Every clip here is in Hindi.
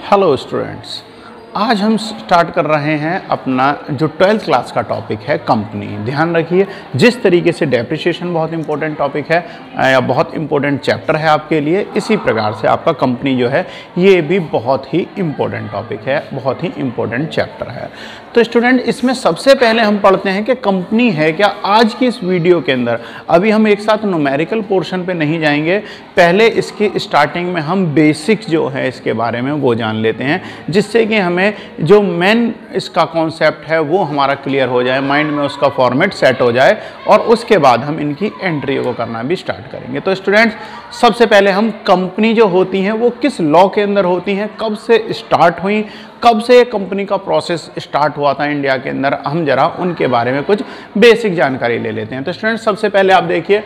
हेलो स्टूडेंट्स, आज हम स्टार्ट कर रहे हैं अपना जो 12th क्लास का टॉपिक है कंपनी। ध्यान रखिए, जिस तरीके से डेप्रिसिएशन बहुत इंपॉर्टेंट टॉपिक है या बहुत इंपॉर्टेंट चैप्टर है आपके लिए, इसी प्रकार से आपका कंपनी जो है ये भी बहुत ही इंपॉर्टेंट टॉपिक है, बहुत ही इंपॉर्टेंट चैप्टर है। तो स्टूडेंट, इसमें सबसे पहले हम पढ़ते हैं कि कंपनी है क्या। आज की इस वीडियो के अंदर अभी हम एक साथ न्यूमेरिकल पोर्शन पे नहीं जाएंगे, पहले इसकी स्टार्टिंग में हम बेसिक्स जो है इसके बारे में वो जान लेते हैं, जिससे कि हमें जो मेन इसका कॉन्सेप्ट है वो हमारा क्लियर हो जाए, माइंड में उसका फॉर्मेट सेट हो जाए और उसके बाद हम इनकी एंट्री को करना भी स्टार्ट करेंगे। तो स्टूडेंट्स, सबसे पहले हम कंपनी जो होती हैं वो किस लॉ के अंदर होती हैं, कब से स्टार्ट हुई, कब से कंपनी का प्रोसेस स्टार्ट हुआ था इंडिया के अंदर, हम जरा उनके बारे में कुछ बेसिक जानकारी ले लेते हैं। तो स्टूडेंट्स, सबसे पहले आप देखिए,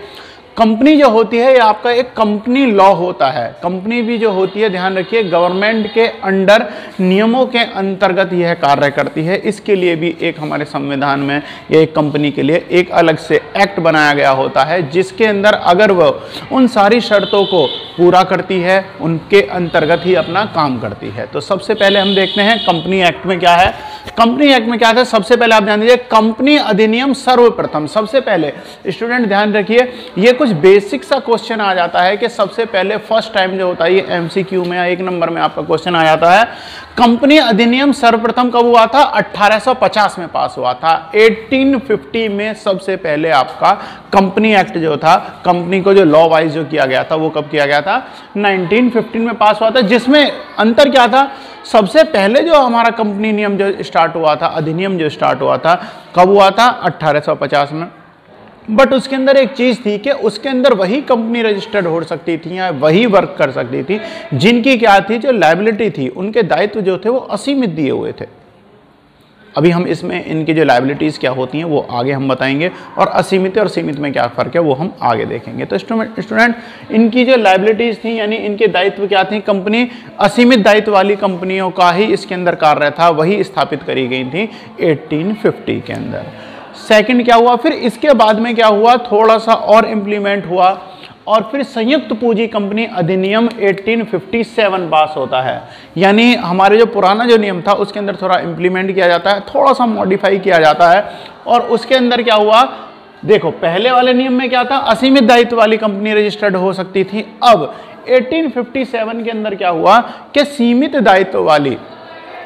कंपनी जो होती है ये आपका एक कंपनी लॉ होता है। कंपनी भी जो होती है, ध्यान रखिए, गवर्नमेंट के अंडर नियमों के अंतर्गत यह कार्य करती है। इसके लिए भी एक हमारे संविधान में या एक कंपनी के लिए एक अलग से एक्ट बनाया गया होता है, जिसके अंदर अगर वह उन सारी शर्तों को पूरा करती है, उनके अंतर्गत ही अपना काम करती है। तो सबसे पहले हम देखते हैं कंपनी एक्ट में क्या है। कंपनी एक्ट में क्या था, सबसे पहले आप ध्यान दीजिए, कंपनी अधिनियम सर्वप्रथम। सबसे पहले स्टूडेंट ध्यान रखिए, ये कुछ बेसिक सा क्वेश्चन आ जाता है कि सबसे पहले फर्स्ट टाइम जो होता है ये एमसीक्यू में या एक नंबर में आपका क्वेश्चन आ जाता है। कंपनी अधिनियम सर्वप्रथम कब हुआ था? 1850 में पास हुआ था। 1850 में सबसे पहले आपका कंपनी एक्ट जो था, कंपनी को जो लॉ वाइज जो किया गया था वो कब किया गया था? 1915 में पास हुआ था। जिसमें अंतर क्या था, सबसे पहले जो हमारा कंपनी नियम जो स्टार्ट हुआ था, अधिनियम जो स्टार्ट हुआ था, कब हुआ था? 1850 में। बट उसके अंदर एक चीज़ थी कि उसके अंदर वही कंपनी रजिस्टर्ड हो सकती थी या वही वर्क कर सकती थी जिनकी क्या थी, जो लायबिलिटी थी, उनके दायित्व जो थे वो असीमित दिए हुए थे। अभी हम इसमें इनकी जो लायबिलिटीज़ क्या होती हैं वो आगे हम बताएंगे, और असीमित और सीमित में क्या फ़र्क है वो हम आगे देखेंगे। तो स्टूडेंट, इनकी जो लायबिलिटीज़ थी यानी इनके दायित्व क्या थी, कंपनी असीमित दायित्व वाली कंपनियों का ही इसके अंदर कार्य था, वही स्थापित करी गई थी 1850 के अंदर। सेकंड क्या हुआ, फिर इसके बाद में क्या हुआ, थोड़ा सा और इम्प्लीमेंट हुआ और फिर संयुक्त पूंजी कंपनी अधिनियम 1857 पास होता है। यानी हमारे जो पुराना जो नियम था उसके अंदर थोड़ा इम्प्लीमेंट किया जाता है, थोड़ा सा मॉडिफाई किया जाता है। और उसके अंदर क्या हुआ, देखो, पहले वाले नियम में क्या था, असीमित दायित्व वाली कंपनी रजिस्टर्ड हो सकती थी। अब 1857 के अंदर क्या हुआ कि सीमित दायित्व वाली,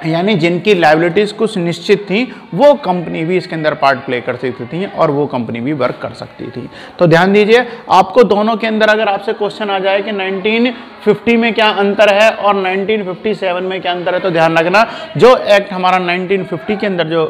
यानी जिनकी लायबिलिटीज़ कुछ निश्चित थी, वो कंपनी भी इसके अंदर पार्ट प्ले कर सकती थी और वो कंपनी भी वर्क कर सकती थी। तो ध्यान दीजिए, आपको दोनों के अंदर अगर आपसे क्वेश्चन आ जाए कि 1950 में क्या अंतर है और 1957 में क्या अंतर है, तो ध्यान रखना, जो एक्ट हमारा 1950 के अंदर जो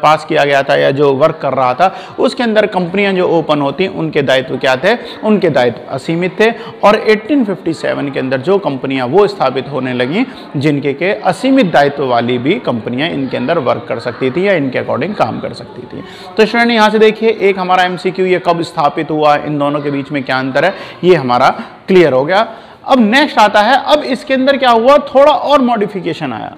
पास किया गया था या जो वर्क कर रहा था, उसके अंदर कंपनियां जो ओपन होती उनके दायित्व क्या थे, उनके दायित्व असीमित थे। और 1857 के अंदर जो कंपनियां वो स्थापित होने लगी जिनके के असीमित दायित्व वाली भी कंपनियां इनके अंदर वर्क कर सकती थी या इनके अकॉर्डिंग काम कर सकती थी। तो स्टूडेंट, यहां से देखिए, एक हमारा एमसीक्यू, ये कब स्थापित हुआ, इन दोनों के बीच में क्या अंतर है, ये हमारा क्लियर हो गया। अब नेक्स्ट आता है, अब इसके अंदर क्या हुआ, थोड़ा और मॉडिफिकेशन आया,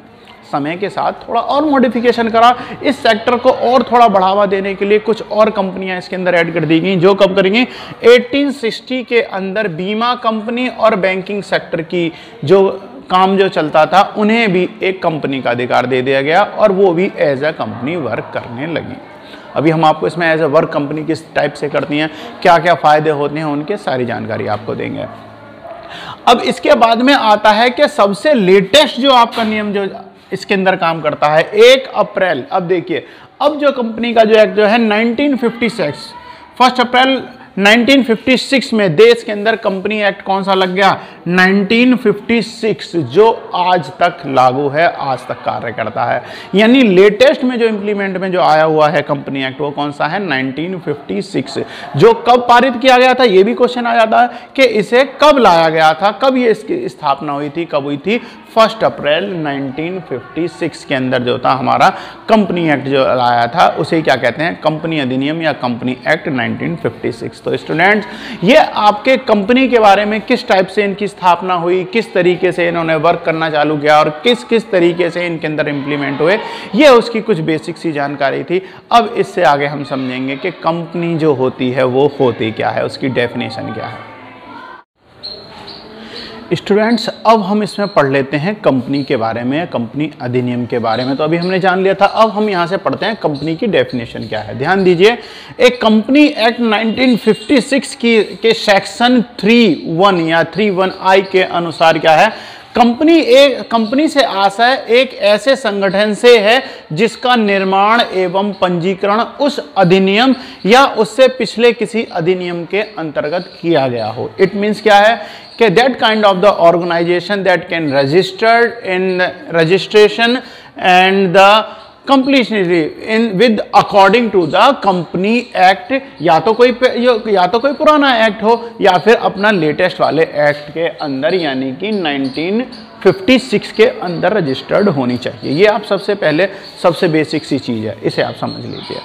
समय के साथ थोड़ा और मॉडिफिकेशन करा। इस सेक्टर को और थोड़ा बढ़ावा देने के लिए कुछ और कंपनियां इसके अंदर ऐड कर दी गई, जो कब करेंगी, 1860 के अंदर बीमा कंपनी और बैंकिंग सेक्टर की जो काम जो चलता था उन्हें भी एक कंपनी का अधिकार दे दिया गया और वो भी एज अ कंपनी वर्क करने लगी। अभी हम आपको इसमें एज अ वर्क कंपनी किस टाइप से करती हैं, क्या क्या फायदे होते हैं, उनके सारी जानकारी आपको देंगे। अब इसके बाद में आता है कि सबसे लेटेस्ट जो आपका नियम जो इसके अंदर काम करता है, 1 अप्रैल। अब देखिए, अब जो कंपनी का जो एक्ट जो है 1956, 1 अप्रैल 1956 में देश के अंदर कंपनी एक्ट कौन सा लग गया, 1956, जो आज तक लागू है, आज तक कार्य करता है। यानी लेटेस्ट में जो इम्प्लीमेंट में जो आया हुआ है कंपनी एक्ट, वो कौन सा है, 1956। जो कब पारित किया गया था, ये भी क्वेश्चन आ जाता है कि इसे कब लाया गया था, कब ये इसकी स्थापना हुई थी, कब हुई थी, 1 अप्रैल 1956 के अंदर जो था हमारा कंपनी एक्ट जो लाया था, उसे क्या कहते हैं, कंपनी अधिनियम या कंपनी एक्ट 1956। तो स्टूडेंट्स, ये आपके कंपनी के बारे में किस टाइप से इनकी स्थापना हुई, किस तरीके से इन्होंने वर्क करना चालू किया और किस किस तरीके से इनके अंदर इंप्लीमेंट हुए, ये उसकी कुछ बेसिक सी जानकारी थी। अब इससे आगे हम समझेंगे कि कंपनी जो होती है वो होती क्या है, उसकी डेफिनेशन क्या है। स्टूडेंट्स, अब हम इसमें पढ़ लेते हैं कंपनी के बारे में, कंपनी अधिनियम के बारे में। तो अभी हमने जान लिया था, अब हम यहाँ से पढ़ते हैं कंपनी की डेफिनेशन क्या है। ध्यान दीजिए, एक कंपनी एक्ट 1956 के सेक्शन 3(1) या 3(1)I के अनुसार क्या है, कंपनी से आशय एक ऐसे संगठन से है जिसका निर्माण एवं पंजीकरण उस अधिनियम या उससे पिछले किसी अधिनियम के अंतर्गत किया गया हो। इट मीन्स क्या है कि that kind of the organisation that can registered in registration and the completely in with according to the company act, या तो कोई पुराना एक्ट हो या फिर अपना लेटेस्ट वाले एक्ट के अंदर, यानी कि 1956 के अंदर रजिस्टर्ड होनी चाहिए। ये आप सबसे बेसिक सी चीज़ है, इसे आप समझ लीजिए।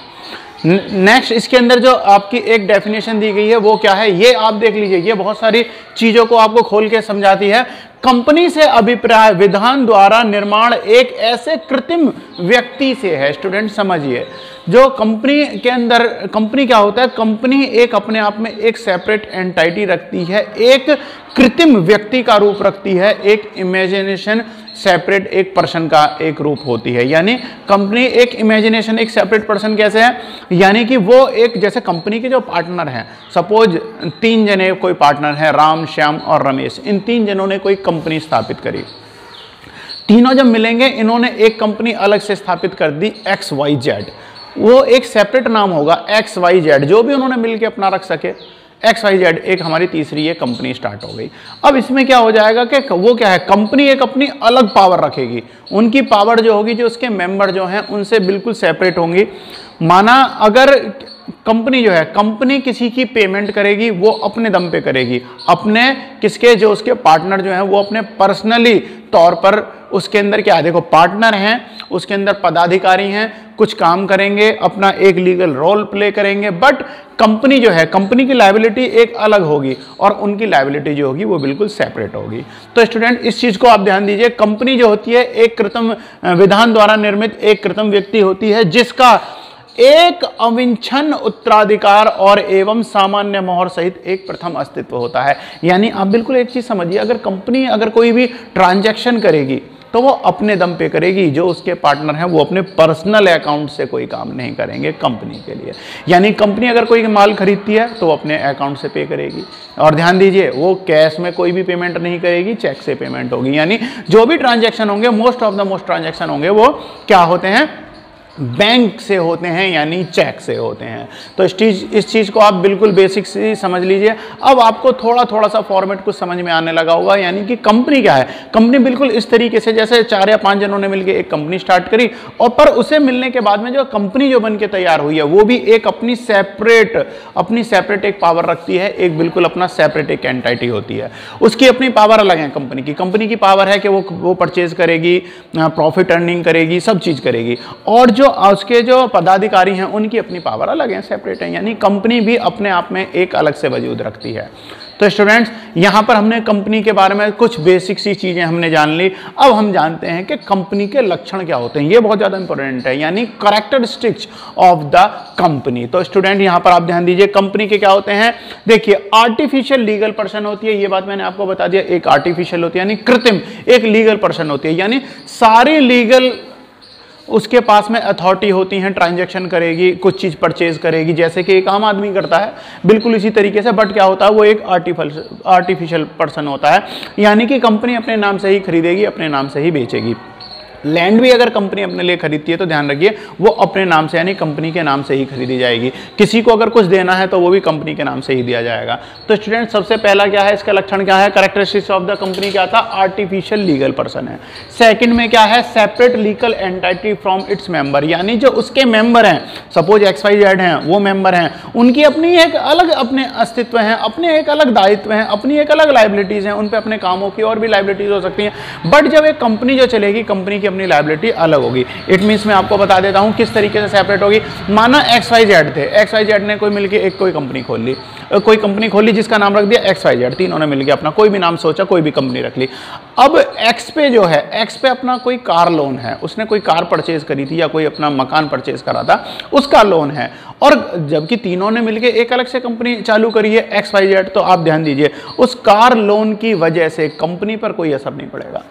नेक्स्ट, इसके अंदर जो आपकी एक डेफिनेशन दी गई है वो क्या है, ये आप देख लीजिए। ये बहुत सारी चीज़ों को आपको खोल के समझाती है। कंपनी से अभिप्राय विधान द्वारा निर्माण एक ऐसे कृत्रिम व्यक्ति से है। स्टूडेंट समझिए, जो कंपनी के अंदर, कंपनी क्या होता है, कंपनी एक अपने आप में एक सेपरेट एंटिटी रखती है, एक कृत्रिम व्यक्ति का रूप रखती है, एक इमेजिनेशन सेपरेट एक पर्सन का एक रूप होती है। यानी कंपनी एक इमेजिनेशन एक सेपरेट पर्सन कैसे है, यानी कि वो एक, जैसे कंपनी के जो पार्टनर हैं, सपोज 3 जने कोई पार्टनर हैं, राम, श्याम और रमेश, इन 3 जनों ने कोई कंपनी स्थापित करी। तीनों जब मिलेंगे, इन्होंने एक कंपनी अलग से स्थापित कर दी XYZ, वो एक सेपरेट नाम होगा XYZ, जो भी उन्होंने मिलकर अपना रख सके। XYZ एक हमारी तीसरी ये कंपनी स्टार्ट हो गई। अब इसमें क्या हो जाएगा कि वो क्या है, कंपनी एक अपनी अलग पावर रखेगी। उनकी पावर जो होगी, जो उसके मेंबर जो हैं उनसे बिल्कुल सेपरेट होंगी। माना अगर कंपनी जो है, कंपनी किसी की पेमेंट करेगी, वो अपने दम पे करेगी, अपने किसके, जो उसके पार्टनर जो हैं वो अपने पर्सनली तौर पर, उसके अंदर क्या है, देखो पार्टनर हैं, उसके अंदर पदाधिकारी हैं, कुछ काम करेंगे, अपना एक लीगल रोल प्ले करेंगे, बट कंपनी जो है, कंपनी की लायबिलिटी एक अलग होगी और उनकी लायबिलिटी जो होगी वो बिल्कुल सेपरेट होगी। तो स्टूडेंट, इस चीज को आप ध्यान दीजिए। कंपनी जो होती है एक कृत्रिम विधान द्वारा निर्मित एक कृत्रिम व्यक्ति होती है, जिसका एक अविच्छिन्न उत्तराधिकार और एवं सामान्य मोहर सहित एक प्रथम अस्तित्व होता है। यानी आप बिल्कुल एक चीज समझिए, अगर कंपनी अगर कोई भी ट्रांजैक्शन करेगी तो वो अपने दम पे करेगी, जो उसके पार्टनर हैं वो अपने पर्सनल अकाउंट से कोई काम नहीं करेंगे कंपनी के लिए। यानी कंपनी अगर कोई माल खरीदती है तो वो अपने अकाउंट से पे करेगी, और ध्यान दीजिए वो कैश में कोई भी पेमेंट नहीं करेगी, चेक से पेमेंट होगी। यानी जो भी ट्रांजैक्शन होंगे, most of the most transaction होंगे वो क्या होते हैं, बैंक से होते हैं, यानी चेक से होते हैं। तो इस चीज़ को आप बिल्कुल बेसिक से समझ लीजिए। अब आपको थोड़ा सा फॉर्मेट कुछ समझ में आने लगा होगा। यानी कि कंपनी क्या है, कंपनी बिल्कुल इस तरीके से, जैसे 4 या 5 जनों ने मिलकर एक कंपनी स्टार्ट करी, और पर उसे मिलने के बाद में जो कंपनी जो बन के तैयार हुई है वो भी एक अपनी सेपरेट एक पावर रखती है, एक बिल्कुल अपना सेपरेट एक एंटिटी होती है। उसकी अपनी पावर अलग है कंपनी की पावर है कि वो परचेज करेगी, प्रॉफिट अर्निंग करेगी, सब चीज़ करेगी। और जो उसके जो पदाधिकारी हैं उनकी अपनी पावर अलग है, सेपरेट है। यानी कंपनी भी अपने आप में एक अलग से वजूद रखती है। तो स्टूडेंट्स, यहां पर हमने कंपनी के बारे में कुछ बेसिक सी चीजें हमने जान ली। अब हम जानते हैं कि कंपनी के लक्षण क्या होते हैं। ये बहुत ज्यादा इंपॉर्टेंट है, यानी कैरेक्टरिस्टिक्स ऑफ द कंपनी। तो स्टूडेंट, यहां पर आप ध्यान दीजिए, कंपनी के क्या होते हैं। देखिए, आर्टिफिशियल लीगल पर्सन होती है, ये बात मैंने आपको बता दिया। एक आर्टिफिशियल होती है यानी कृत्रिम, एक लीगल पर्सन होती है, यानी सारी लीगल उसके पास में अथॉरिटी होती हैं, ट्रांजैक्शन करेगी, कुछ चीज़ परचेज करेगी, जैसे कि एक आम आदमी करता है, बिल्कुल इसी तरीके से। बट क्या होता है, वो एक आर्टिफिशियल पर्सन होता है, यानी कि कंपनी अपने नाम से ही खरीदेगी, अपने नाम से ही बेचेगी। लैंड भी अगर कंपनी अपने लिए खरीदती है तो ध्यान रखिए वो अपने नाम से, यानी कंपनी के नाम से ही खरीदी जाएगी। किसी को अगर कुछ देना है तो वो भी कंपनी के नाम से ही दिया जाएगा। तो स्टूडेंट, सबसे पहला क्या है, इसका लक्षण क्या है, कैरेक्टरिस्टिक्स ऑफ द कंपनी क्या था, आर्टिफिशियल लीगल पर्सन है। सेकंड में क्या है, separate legal entity from its member, यानी जो उसके मेंबर हैं, सपोज XYZ हैं, वो मेंबर हैं, उनकी अपनी एक अलग अपने अस्तित्व हैं, अपने एक अलग दायित्व हैं, अपनी एक अलग लाइबिलिटीज हैं, उन पर अपने कामों की और भी लाइबिलिटीज हो सकती हैं। बट जब एक कंपनी जो चलेगी, कंपनी अपनी लायबिलिटी अलग होगी। इट मीन्स मैं आपको बता देता हूँ किस तरीके से सेपरेट होगी। माना XYZ थे, XYZ ने कोई मिलके एक कोई कंपनी खोल ली, जिसका नाम रख दिया XYZ, तीनों ने मिलके अपना कोई भी नाम सोचा, कोई भी कंपनी रख ली। अब X पे जो है, X पे अपना कोई कार लोन है, उसने कोई कार परचेज करी थी या कोई अपना मकान परचेज करा था, उसका लोन है, और जबकि तीनों ने मिलके एक अलग से कंपनी चालू करी है XYZ, तो आप ध्यान दीजिए उस कार लोन की वजह से कंपनी पर कोई असर नहीं पड़ेगा।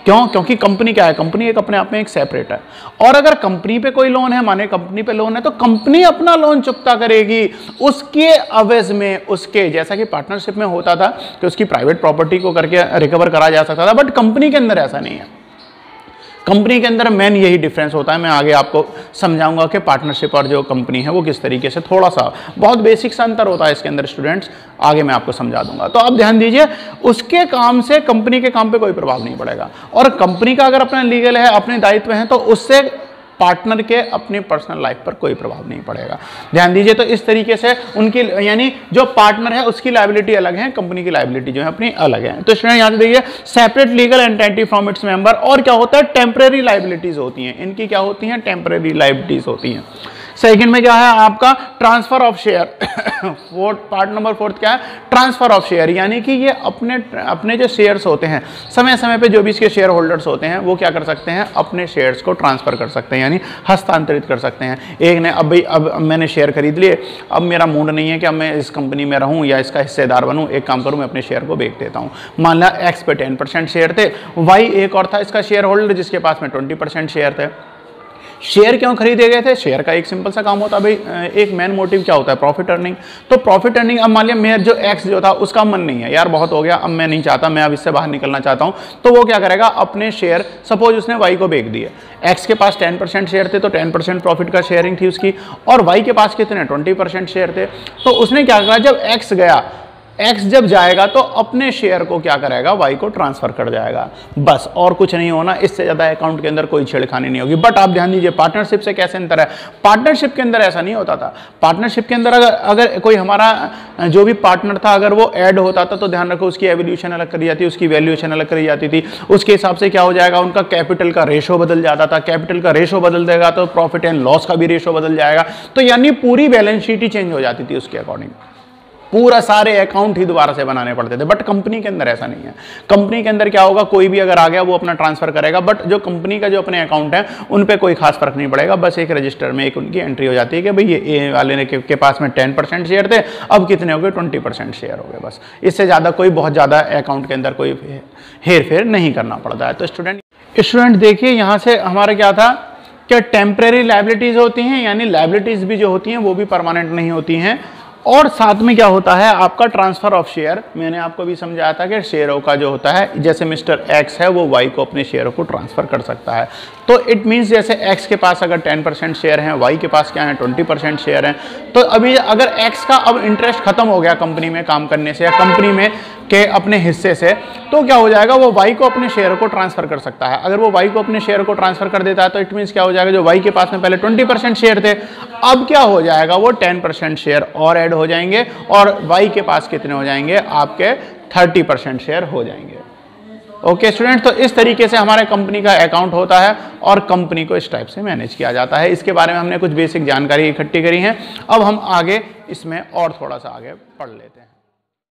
क्यों? क्योंकि कंपनी क्या है, कंपनी एक अपने आप में एक सेपरेट है। और अगर कंपनी पे कोई लोन है, माने कंपनी पे लोन है, तो कंपनी अपना लोन चुकता करेगी उसके अवज में, उसके जैसा कि पार्टनरशिप में होता था कि उसकी प्राइवेट प्रॉपर्टी को करके रिकवर करा जा सकता था, बट कंपनी के अंदर ऐसा नहीं है। कंपनी के अंदर मेन यही डिफरेंस होता है। मैं आगे आपको समझाऊंगा कि पार्टनरशिप और जो कंपनी है वो किस तरीके से, थोड़ा सा बहुत बेसिक सा अंतर होता है इसके अंदर स्टूडेंट्स, आगे मैं आपको समझा दूंगा। तो अब ध्यान दीजिए, उसके काम से कंपनी के काम पे कोई प्रभाव नहीं पड़ेगा, और कंपनी का अगर अपना लीगल है, अपने दायित्व हैं, तो उससे पार्टनर के अपनी पर्सनल लाइफ पर कोई प्रभाव नहीं पड़ेगा। ध्यान दीजिए, तो इस तरीके से उनकी, यानी जो पार्टनर है उसकी लायबिलिटी अलग है, कंपनी की लायबिलिटी जो है अपनी अलग है। तो स्टूडेंट यहाँ से देखिए, separate legal entity from its member, और क्या होता है, टेम्परेरी लायबिलिटीज होती हैं, इनकी क्या होती हैं, टेम्परेरी लायबिलिटीज होती हैं। सेकंड में क्या है आपका, transfer of share. Part number 4 क्या है, ट्रांसफर ऑफ शेयर, यानी कि ये अपने जो शेयर्स होते हैं, समय समय पे जो भी इसके शेयर होल्डर्स होते हैं वो क्या कर सकते हैं, अपने शेयर्स को ट्रांसफर कर सकते हैं, यानी हस्तांतरित कर सकते हैं। एक ने अब मैंने शेयर खरीद लिए, अब मेरा मूड नहीं है कि अब मैं इस कंपनी में रहूं या इसका हिस्सेदार बनूं, एक काम करूं, मैं अपने शेयर को बेच देता हूं। मान ला X पे 10% शेयर थे, Y एक और था इसका शेयर होल्डर जिसके पास में 20% शेयर थे। शेयर क्यों खरीदे गए थे, शेयर का एक सिंपल सा काम होता है भाई, एक मेन मोटिव क्या होता है, प्रॉफिट अर्निंग। तो प्रॉफिट अर्निंग, अब मान लिया मेरा जो X जो था उसका मन नहीं है, यार बहुत हो गया, अब मैं नहीं चाहता, मैं अब इससे बाहर निकलना चाहता हूं, तो वो क्या करेगा, अपने शेयर, सपोज उसने Y को बेच दिए, X के पास 10% शेयर थे तो 10% प्रॉफिट का शेयरिंग थी उसकी, और Y के पास कितने 20% शेयर थे, तो उसने क्या करा, जब X गया, X जब जाएगा तो अपने शेयर को क्या करेगा, Y को ट्रांसफर कर जाएगा, बस, और कुछ नहीं होना, इससे ज़्यादा अकाउंट के अंदर कोई छेड़खानी नहीं होगी। बट आप ध्यान दीजिए, पार्टनरशिप से कैसे अंतर है, पार्टनरशिप के अंदर ऐसा नहीं होता था। पार्टनरशिप के अंदर अगर कोई हमारा जो भी पार्टनर था अगर वो ऐड होता था तो ध्यान रखो उसकी एवोल्यूशन अलग करी जाती, उसकी वैल्यूएशन अलग करी जाती थी, उसके हिसाब से क्या हो जाएगा, उनका कैपिटल का रेशो बदल जाता था, कैपिटल का रेशो बदल देगा तो प्रॉफिट एंड लॉस का भी रेशो बदल जाएगा, तो यानी पूरी बैलेंस शीट ही चेंज हो जाती थी उसके अकॉर्डिंग, पूरा सारे अकाउंट ही दोबारा से बनाने पड़ते थे। बट कंपनी के अंदर ऐसा नहीं है। कंपनी के अंदर क्या होगा, कोई भी अगर आ गया वो अपना ट्रांसफर करेगा, बट जो कंपनी का जो अपने अकाउंट है उन पे कोई खास फर्क नहीं पड़ेगा, बस एक रजिस्टर में एक उनकी एंट्री हो जाती है कि भाई ये ए वाले ने के पास में 10% शेयर थे, अब कितने हो गए, 20% शेयर हो गए, बस, इससे ज़्यादा कोई बहुत ज़्यादा अकाउंट के अंदर कोई हेर फेर नहीं करना पड़ता है। तो स्टूडेंट देखिए यहाँ से हमारा क्या था, क्या टेम्परेरी लायबिलिटीज होती हैं, यानी लायबिलिटीज भी जो होती हैं वो भी परमानेंट नहीं होती हैं, और साथ में क्या होता है आपका ट्रांसफर ऑफ शेयर। मैंने आपको भी समझाया था कि शेयरों का जो होता है, जैसे मिस्टर X है वो Y को अपने शेयरों को ट्रांसफर कर सकता है, तो इट मीन्स जैसे X के पास अगर 10% शेयर हैं, Y के पास क्या है 20% शेयर हैं, तो अभी अगर X का अब इंटरेस्ट खत्म हो गया कंपनी में काम करने से या कंपनी में के अपने हिस्से से, तो क्या हो जाएगा, वो Y को अपने शेयर को ट्रांसफर कर सकता है। अगर वो Y को अपने शेयर को ट्रांसफर कर देता है तो इट मीन्स क्या हो जाएगा, जो Y के पास में पहले 20% शेयर थे, अब क्या हो जाएगा, वो 10% शेयर और ऐड हो जाएंगे, और Y के पास कितने हो जाएंगे, आपके 30% शेयर हो जाएंगे। ओके स्टूडेंट, तो इस तरीके से हमारे कंपनी का अकाउंट होता है और कंपनी को इस टाइप से मैनेज किया जाता है। इसके बारे में हमने कुछ बेसिक जानकारी इकट्ठी करी है, अब हम आगे इसमें और थोड़ा सा आगे पढ़ लेते हैं।